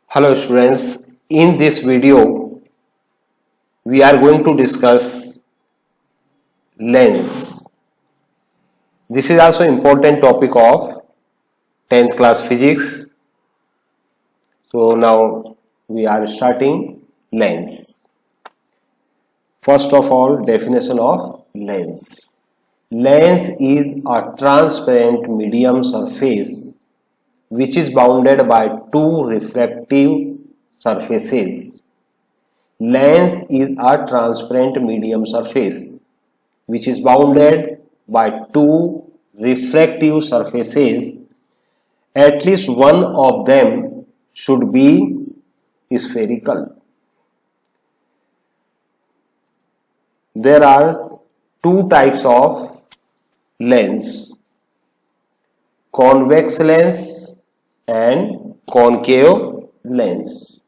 Hello students, in this video we are going to discuss lens. This is also important topic of 10th class physics. So now we are starting lens. First of all, definition of lens. Lens is a transparent medium surface which is bounded by two refractive surfaces. Lens is a transparent medium surface which is bounded by two refractive surfaces. At least one of them should be spherical. There are two types of lens: convex lens and concave lens.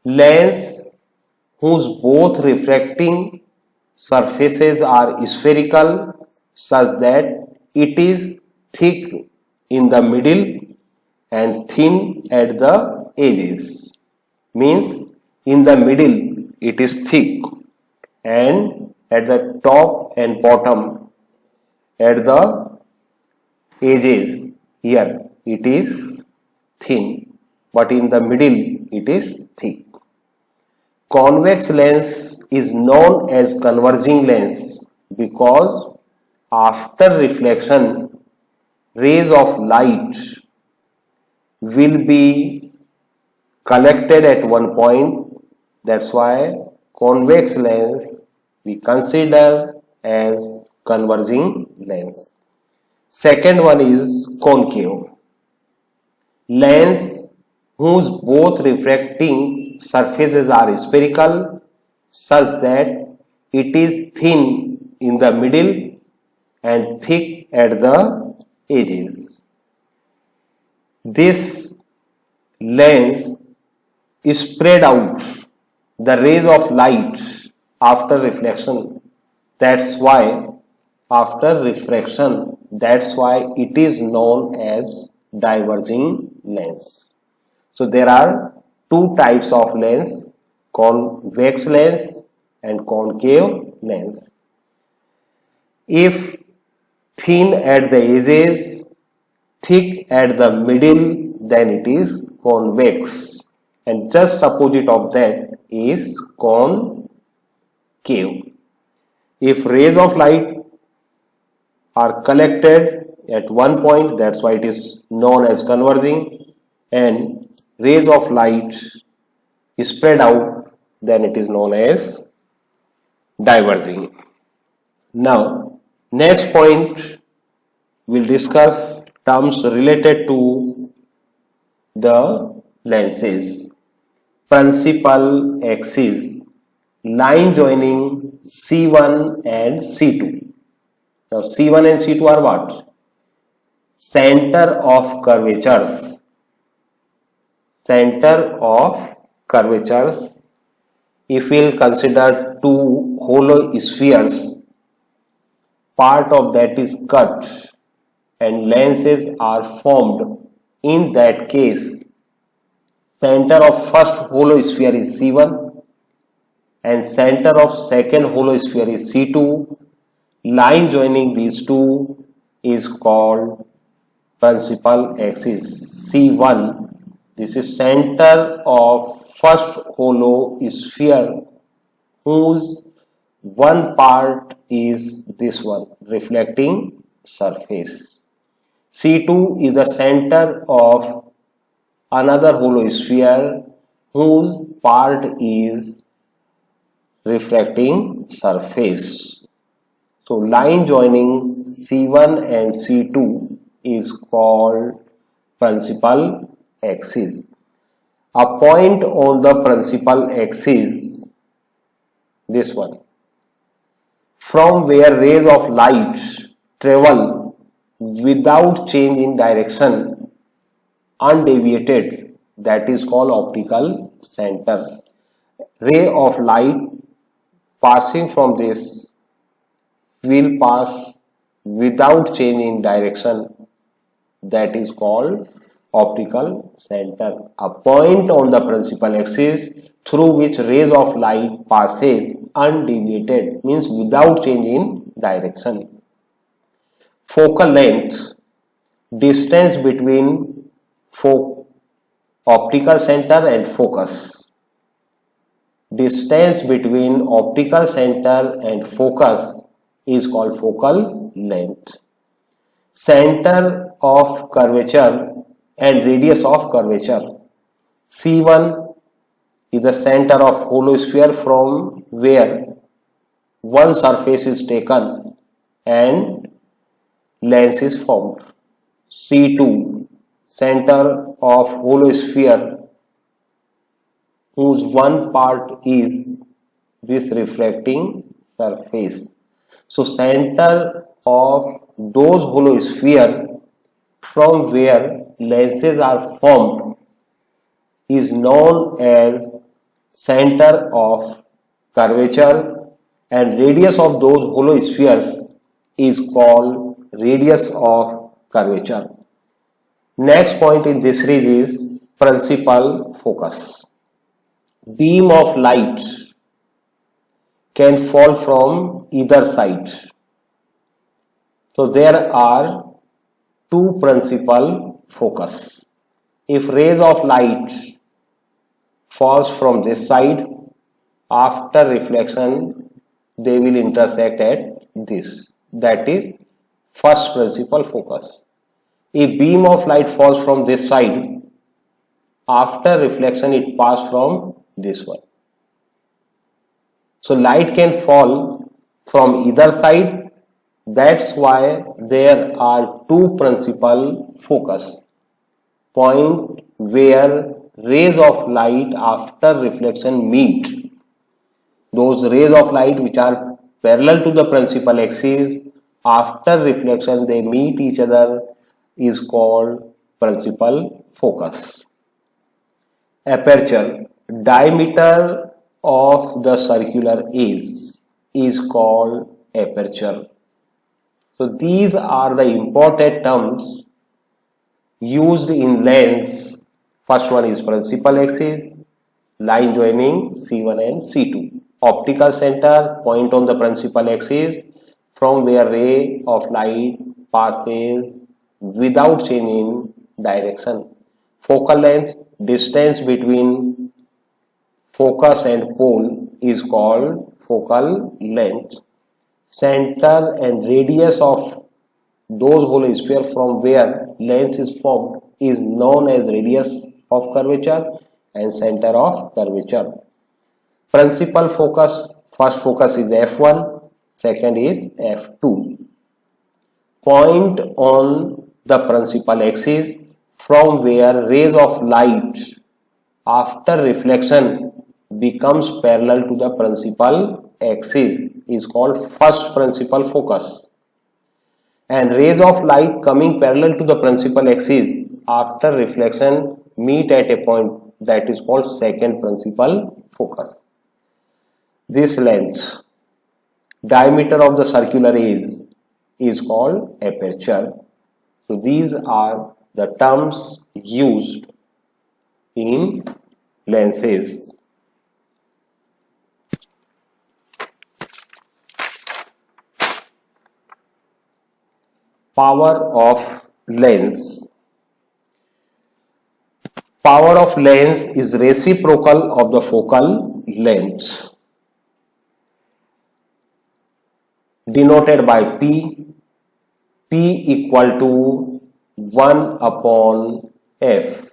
Lens whose both refracting surfaces are spherical such that it is thick in the middle and thin at the edges. Means in the middle it is thick and at the top and bottom at the edges here it is thin, but in the middle it is thick. Convex lens is known as converging lens because after reflection rays of light will be collected at one point. That's why convex lens we consider as converging lens. Second one is concave lens whose both refracting surfaces are spherical such that it is thin in the middle and thick at the edges. This lens spread out the rays of light after reflection. That's why after refraction, that's why it is known as diverging lens. So there are two types of lens: convex lens and concave lens. If thin at the edges, thick at the middle, then it is convex, and just opposite of that is concave. If rays of light are collected at one point, that's why it is known as converging, and rays of light spread out, then it is known as diverging. Now, next point we'll discuss terms related to the lenses. Principal axis, line joining C1 and C2. Now C1 and C2 are what? Center of curvatures. Center of curvatures. If we'll consider two hollow spheres, part of that is cut and lenses are formed. In that case, center of first hollow sphere is C1 and center of second hollow sphere is C2. Line joining these two is called principal axis. C1, this is center of first hollow sphere whose one part is this one, reflecting surface. C2 is the center of another hollow sphere whose part is refracting surface. So line joining C1 and C2 is called principal axis. A point on the principal axis, this one, from where rays of light travel without change in direction, undeviated, that is called optical center. Ray of light passing from this will pass without change in direction, that is called optical center. A point on the principal axis through which rays of light passes undeviated, means without change in direction. Focal length, distance between optical center and focus. Distance between optical center and focus is called focal length. Center of curvature and radius of curvature. C1 is the center of hollow sphere from where one surface is taken and lens is formed. C2, center of hollow sphere whose one part is this reflecting surface. So center of those hollow sphere from where lenses are formed is known as center of curvature, and radius of those hollow spheres is called radius of curvature. Next point in this series is principal focus. Beam of light can fall from either side. So there are two principal focus. If rays of light falls from this side, after reflection they will intersect at this. That is first principal focus. If beam of light falls from this side, after reflection it passes from this one. So light can fall from either side. That's why there are two principal focus. Point where rays of light after reflection meet. Those rays of light which are parallel to the principal axis, after reflection they meet each other, is called principal focus. Aperture, diameter of the circular edge is called aperture. So these are the important terms used in lens. First one is principal axis, line joining C1 and C2. Optical center, point on the principal axis from where ray of light passes without change in direction. Focal length, distance between focus and pole is called focal length. Center and radius of those hollow sphere from where lens is formed is known as radius of curvature and center of curvature. Principal focus, first focus is f1, second is f2. Point on the principal axis from where rays of light after reflection becomes parallel to the principal axis is called first principal focus, and rays of light coming parallel to the principal axis after reflection meet at a point, that is called second principal focus. This lens, diameter of the circular edge is called aperture. So these are the terms used in lenses. Power of lens. Power of lens is reciprocal of the focal length, denoted by P. P equal to 1 upon F.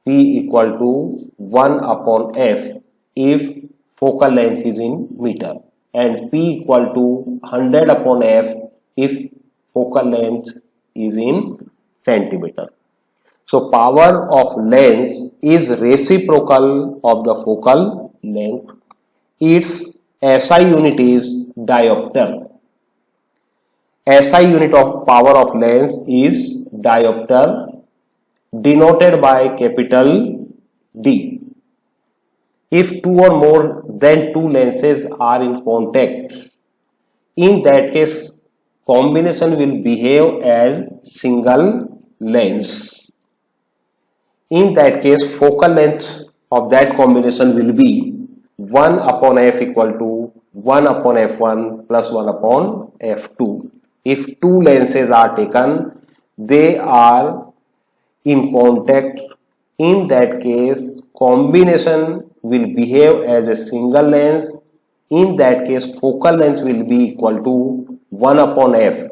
P equal to 1 upon F if focal length is in meter, and P equal to 100 upon F if focal length is in centimeter. So power of lens is reciprocal of the focal length. Its SI unit is diopter. SI unit of power of lens is diopter, denoted by capital D. If two or more than two lenses are in contact, in that case combination will behave as single lens. In that case, focal length of that combination will be 1 upon f equal to 1 upon f1 plus 1 upon f2. If two lenses are taken, they are in contact. In that case, combination will behave as a single lens. In that case, focal length will be equal to 1 upon f,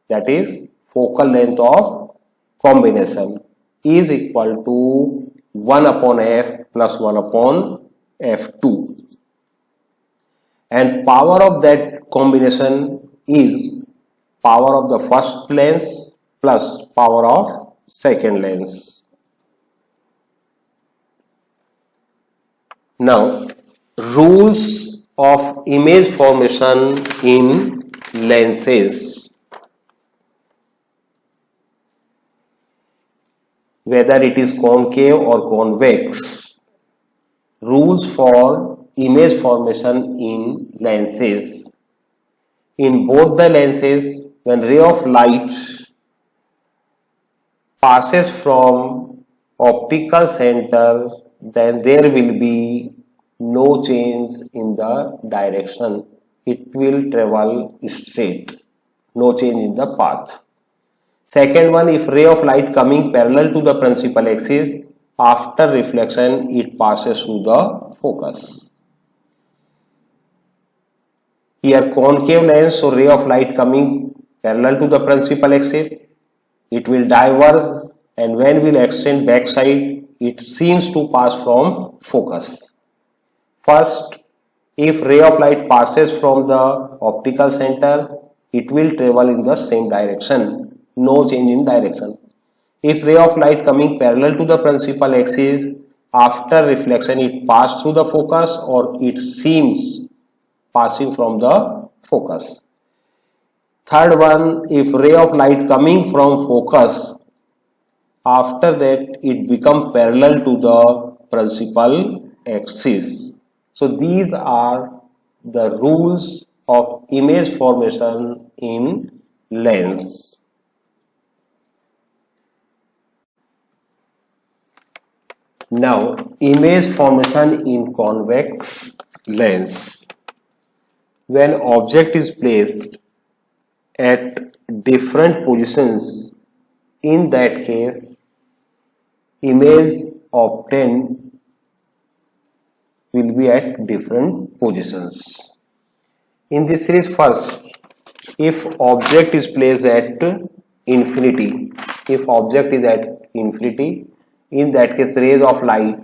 that is focal length of combination is equal to 1 upon f plus 1 upon f2, and power of that combination is power of the first lens plus power of second lens. Now, rules of image formation in lenses. Whether it is concave or convex, rules for image formation in lenses. In both the lenses, when ray of light passes from optical center, then there will be no change in the direction. It will travel straight, no change in the path. Second one, if ray of light coming parallel to the principal axis, after reflection it passes through the focus. Here concave lens, so ray of light coming parallel to the principal axis, it will diverge, and when will extend backside, it seems to pass from focus. First, if ray of light passes from the optical center, it will travel in the same direction, no change in direction. If ray of light coming parallel to the principal axis, after reflection it passed through the focus or it seems passing from the focus. Third one, if ray of light coming from focus, after that it become parallel to the principal axis. So these are the rules of image formation in lens. Now, image formation in convex lens. When object is placed at different positions, in that case, image obtained will be at different positions. In this series, first, if object is placed at infinity, in that case rays of light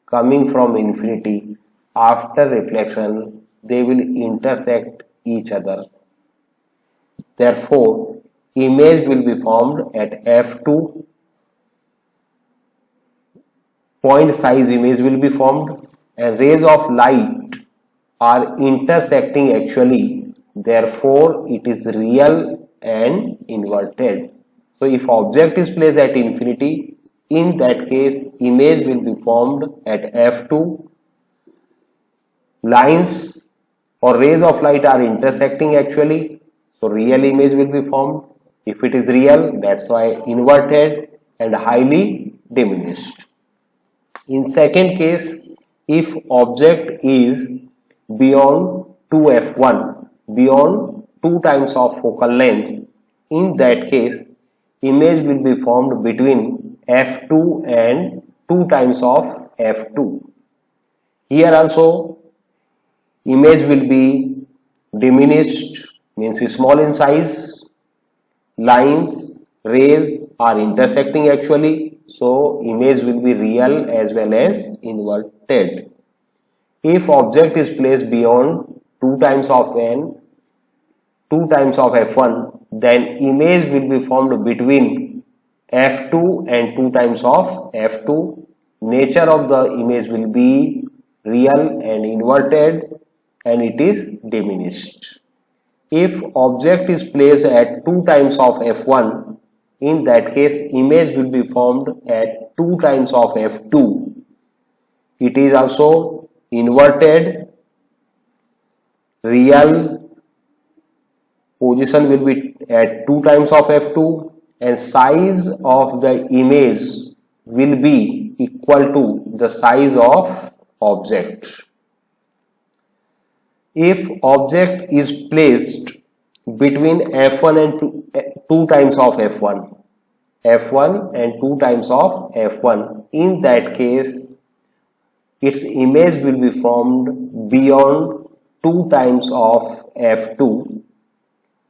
coming from infinity, after reflection they will intersect each other. Therefore, image will be formed at f2, point size image will be formed, and rays of light are intersecting actually, therefore it is real and inverted. So if object is placed at infinity, in that case image will be formed at f2, lines or rays of light are intersecting actually, so real image will be formed. If it is real, that's why inverted and highly diminished. In second case, if object is beyond 2f1, beyond 2 times of focal length, in that case image will be formed between f2 and 2 times of f2. Here also image will be diminished, means small in size, lines, rays are intersecting actually, so image will be real as well as inverted. If object is placed beyond 2 times of n, 2 times of f1, then image will be formed between f2 and 2 times of f2. Nature of the image will be real and inverted, and it is diminished. If object is placed at 2 times of f1, in that case image will be formed at 2 times of f2. It is also inverted, real position will be at 2 times of f2, and size of the image will be equal to the size of object. If object is placed between f1 and 2 times of f1 and 2 times of f1, in that case its image will be formed beyond 2 times of f2.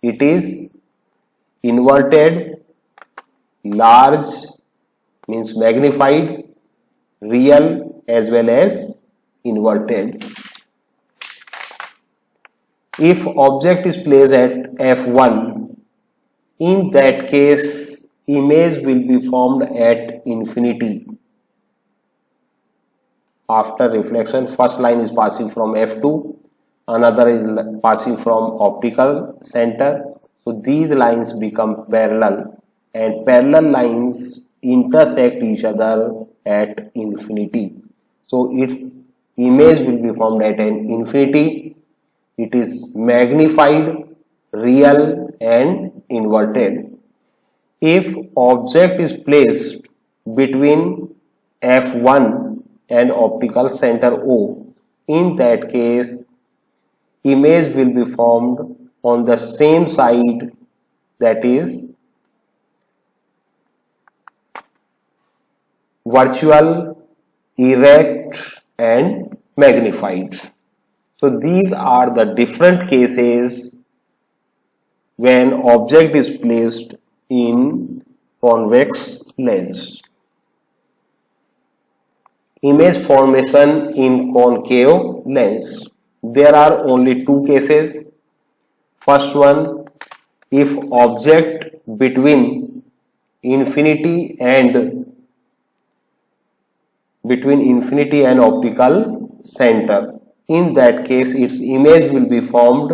It is inverted, large means magnified, real as well as inverted. If object is placed at f1, in that case image will be formed at infinity. After reflection, first line is passing from f2, another is passing from optical center. So these lines become parallel, and parallel lines intersect each other at infinity. So its image will be formed at an infinity. It is magnified, real and inverted. If object is placed between f1 and optical center O, in that case image will be formed on the same side, that is virtual, erect and magnified. So these are the different cases when object is placed in convex lens. Image formation in concave lens. There are only 2 cases. First one, if object between infinity and optical center, in that case its image will be formed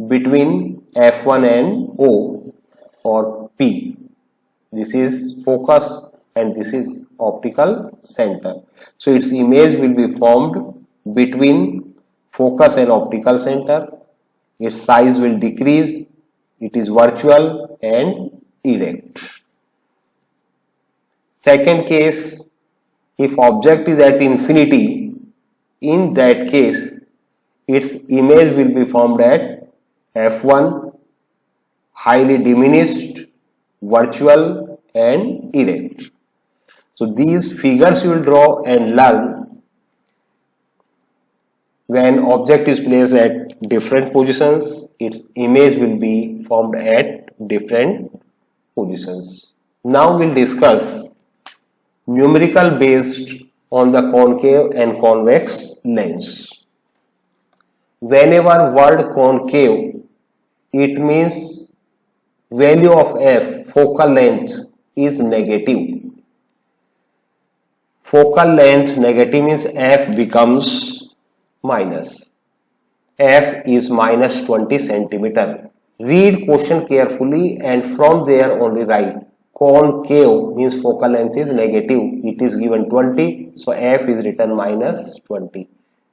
between f1 and O or P. This is focus and this is optical center. So its image will be formed between focus and optical center. Its size will decrease. It is virtual and erect. Second case, if object is at infinity, in that case its image will be formed at f1, highly diminished, virtual and erect. So these figures you will draw and learn when object is placed at different positions, its image will be formed at different positions. Now we'll discuss numerical based on the concave and convex lens. Whenever word concave, it means value of f, focal length, is negative. Focal length negative means f becomes minus. F is minus 20 centimeter. Read question carefully and from there only write. Concave means focal length is negative. It is given 20. So f is written minus 20.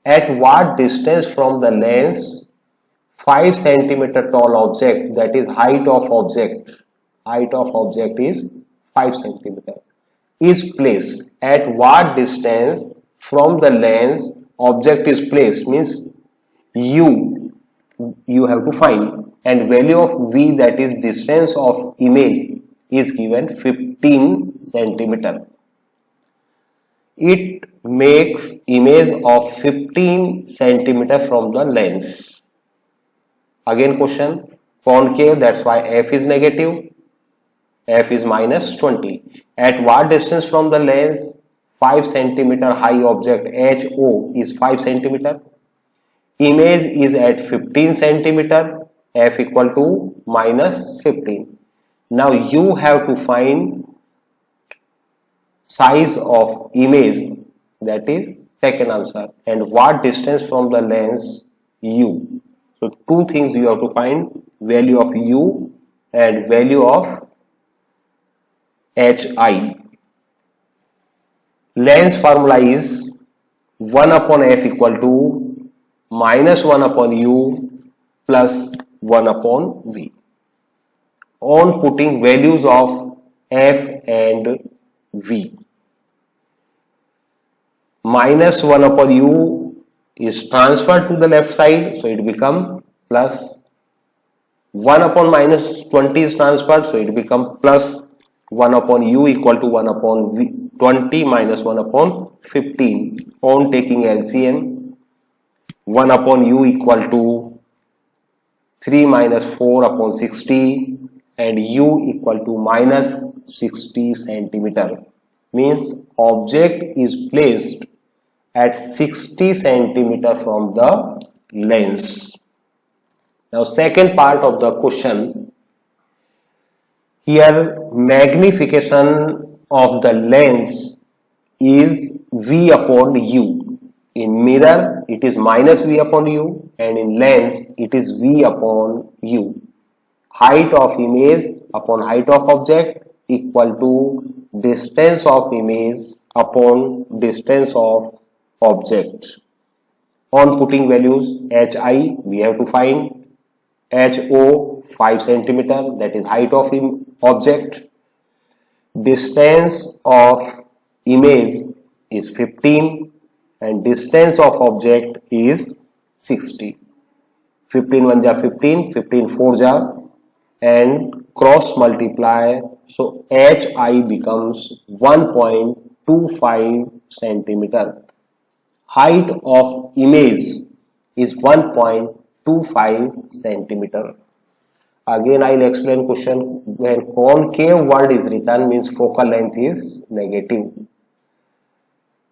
At what distance from the lens 5 centimeter tall object, that is height of object is 5 centimeter, is placed. At what distance from the lens object is placed means you have to find, and value of v, that is distance of image, is given 15 centimeter. It makes image of 15 centimeter from the lens. Again question, concave, that's why f is negative, f is minus 20. At what distance from the lens 5 centimeter high object HO is 5 centimeter. Image is at 15 centimeter, f equal to minus 15. Now you have to find size of image, that is second answer, and what distance from the lens u. So 2 things you have to find, value of u and value of hi. Lens formula is 1 upon f equal to minus 1 upon u plus 1 upon v. On putting values of f and v, minus 1 upon u is transferred to the left side, so it becomes plus 1 upon minus 20 is transferred, so it becomes plus 1 upon u equal to 1 upon 20 minus 1 upon 15. On taking LCM, 1 upon u equal to 3 minus 4 upon 60 and u equal to minus 60 centimeter. Means object is placed at 60 centimeter from the lens. Now second part of the question, here magnification of the lens is V upon U. In mirror it is minus V upon U and in lens it is V upon U. Height of image upon height of object equal to distance of image upon distance of object. On putting values, HI we have to find, HO 5 centimeter, that is height of object. Distance of image is 15 and distance of object is 60. 15 1 ja 15, 15 4 ja and cross multiply, so HI becomes 1.25 centimeter. Height of image is 1.25 centimeter. Again I will explain question. When concave word is written, means focal length is negative.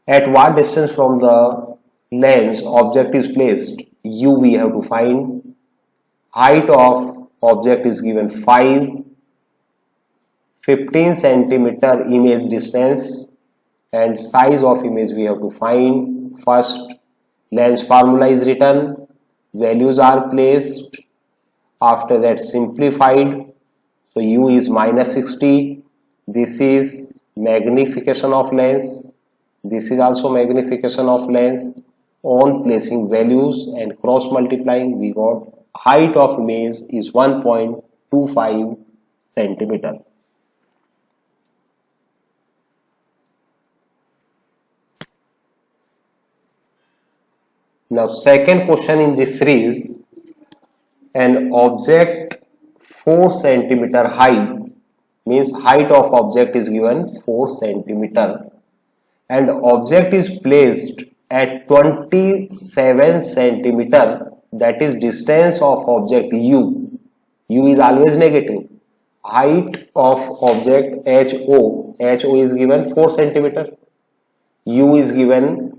At what distance from the lens object is placed? U we have to find. Height of object is given 5. 15 centimeter image distance and size of image we have to find. First lens formula is written, values are placed, after that simplified, so u is minus 60. This is magnification of lens, this is also magnification of lens. On placing values and cross multiplying, we got height of image is 1.25 centimeter. Now second question in this series, an object 4 centimeter high, means height of object is given 4 centimeter and object is placed at 27 centimeter, that is distance of object u. U is always negative. Height of object HO is given 4 centimeter, u is given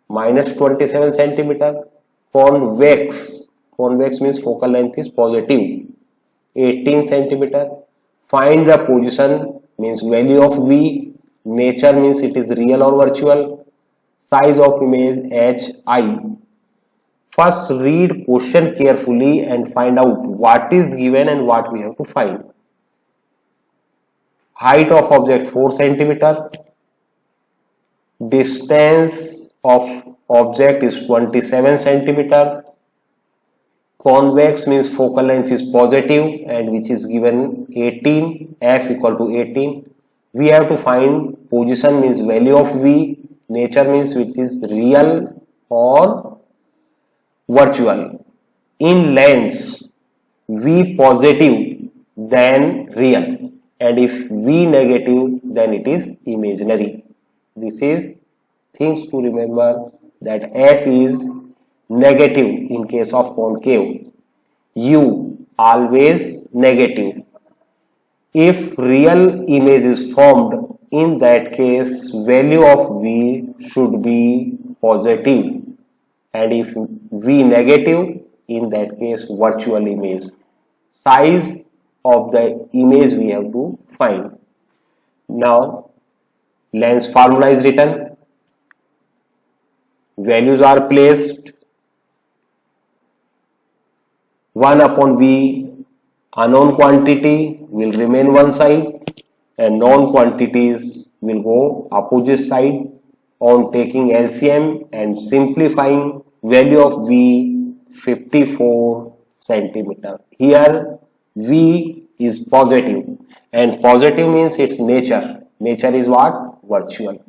minus 27 centimeter. Convex means focal length is positive, 18 centimeter. Find the position, means value of V. Nature means it is real or virtual. Size of image HI. First read question carefully and find out what is given and what we have to find. Height of object 4 centimeter. Distance of object is 27 centimeter. Convex means focal length is positive and which is given 18, f equal to 18. We have to find position, means value of V. Nature means which is real or virtual. In lens, V positive then real, and if V negative then it is imaginary. This is things to remember, that f is negative in case of concave, u always negative. If real image is formed, in that case value of V should be positive, and if V negative, in that case virtual image. Size of the image we have to find. Now lens formula is written, values are placed. 1 upon V, unknown quantity will remain one side and known quantities will go opposite side. On taking LCM and simplifying, value of V 54 centimeter. Here V is positive and positive means its nature. Nature is what? Virtual.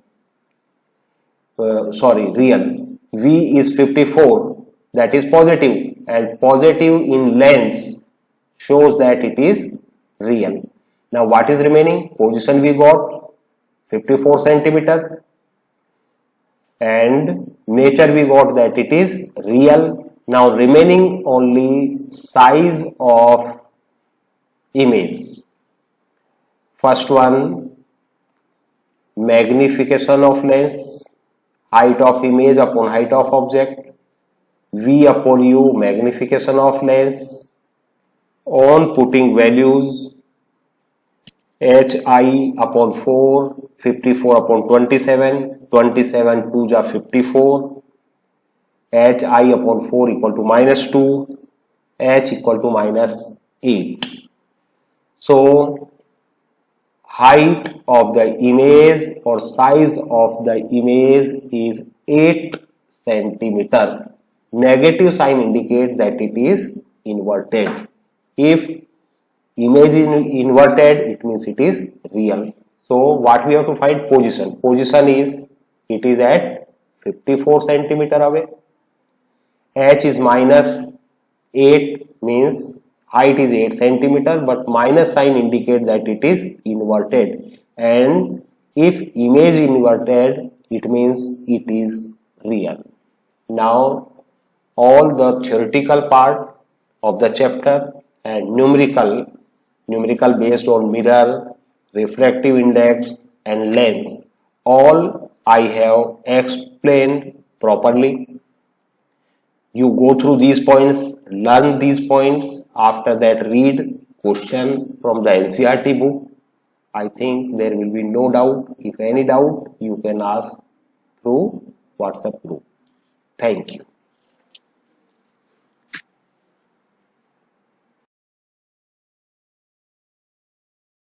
real. V is 54, that is positive, and positive in lens shows that it is real. Now what is remaining? Position we got 54 centimeter, and nature we got that it is real. Now remaining only size of image. First one, magnification of lens, height of image upon height of object, V upon U, magnification of lens. On putting values, HI upon 4, 54 upon 27, 27 2s are 54, HI upon 4 equal to minus 2, H equal to minus 8. So height of the image or size of the image is 8 centimeter. Negative sign indicates that it is inverted. If image is inverted, it means it is real. So what we have to find? Position. Position is, it is at 54 centimeter away. H is minus 8, means height is 8 centimeter, but minus sign indicates that it is inverted. And if image inverted, it means it is real. Now all the theoretical part of the chapter and numerical based on mirror, refractive index and lens, all I have explained properly. You go through these points, learn these points, after that read question from the NCERT book. I think there will be no doubt. If any doubt, you can ask through WhatsApp group. Thank you.